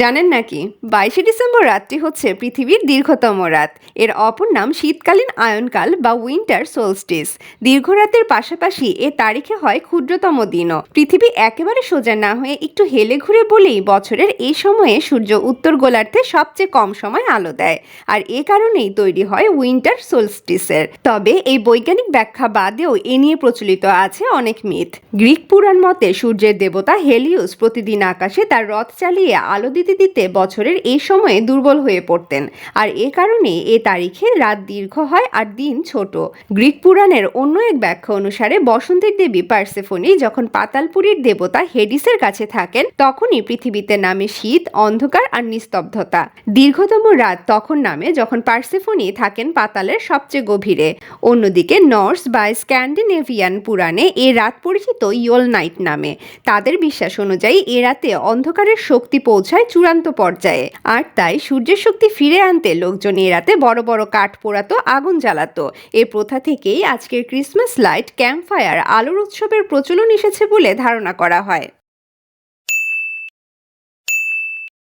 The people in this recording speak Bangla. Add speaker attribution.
Speaker 1: জানেন নাকি 22শে ডিসেম্বর রাতটি হচ্ছে পৃথিবীর দীর্ঘতম রাত। এর অপর নাম শীতকালীন আয়নকাল বা উইন্টার সোলস্টিস। দীর্ঘ রাতের পাশাপাশি এ তারিখে হয় ক্ষুদ্রতম দিনও। পৃথিবী একেবারে সোজা না হয়ে একটু হেলে ঘুরে বলেই বছরের এই সময়ে সূর্য উত্তর গোলার্ধে সবচেয়ে কম সময় আলো দেয়, আর এ কারণেই তৈরি হয় উইন্টার সোলস্টিসের। তবে এই বৈজ্ঞানিক ব্যাখ্যা বাদেও এ নিয়ে প্রচলিত আছে অনেক মিথ। গ্রিক পুরাণ মতে সূর্যের দেবতা হেলিওস প্রতিদিন আকাশে তার রথ চালিয়ে আলো দিতে দিতে বছরের এই সময়ে দুর্বল হয়ে পড়তেন, আর এ কারণে এ তারিখে রাত দীর্ঘ হয় আর দিন ছোট। গ্রিক পুরাণের অন্য এক ব্যাখ্যা অনুসারে বসন্তের দেবী পারসেফোনি যখন পাতালপুরীর দেবতা হেডিসের কাছে থাকেন, তখনই পৃথিবীতে নামে শীত, অন্ধকার আর নিস্তব্ধতা। দীর্ঘতম রাত তখন নামে যখন পারসেফোনি থাকেন পাতালের সবচেয়ে গভীরে। অন্যদিকে নর্স বা স্ক্যান্ডিনেভিয়ান পুরাণে এ রাত পরিচিত ইয়োল নাইট নামে। তাদের বিশ্বাস অনুযায়ী এ রাতে অন্ধকারের শক্তি পৌঁছায় চূড়ান্ত পর্যায়ে, আর তাই সূর্যের শক্তি ফিরে আনতে লোকজন এ রাতে বড় বড় কাঠ পোড়াতো, আগুন জ্বালাতো। এ প্রথা থেকেই আজকের ক্রিসমাস লাইট, ক্যাম্প ফায়ার, আলোর উৎসবের প্রচলন এসেছে বলে ধারণা করা হয়।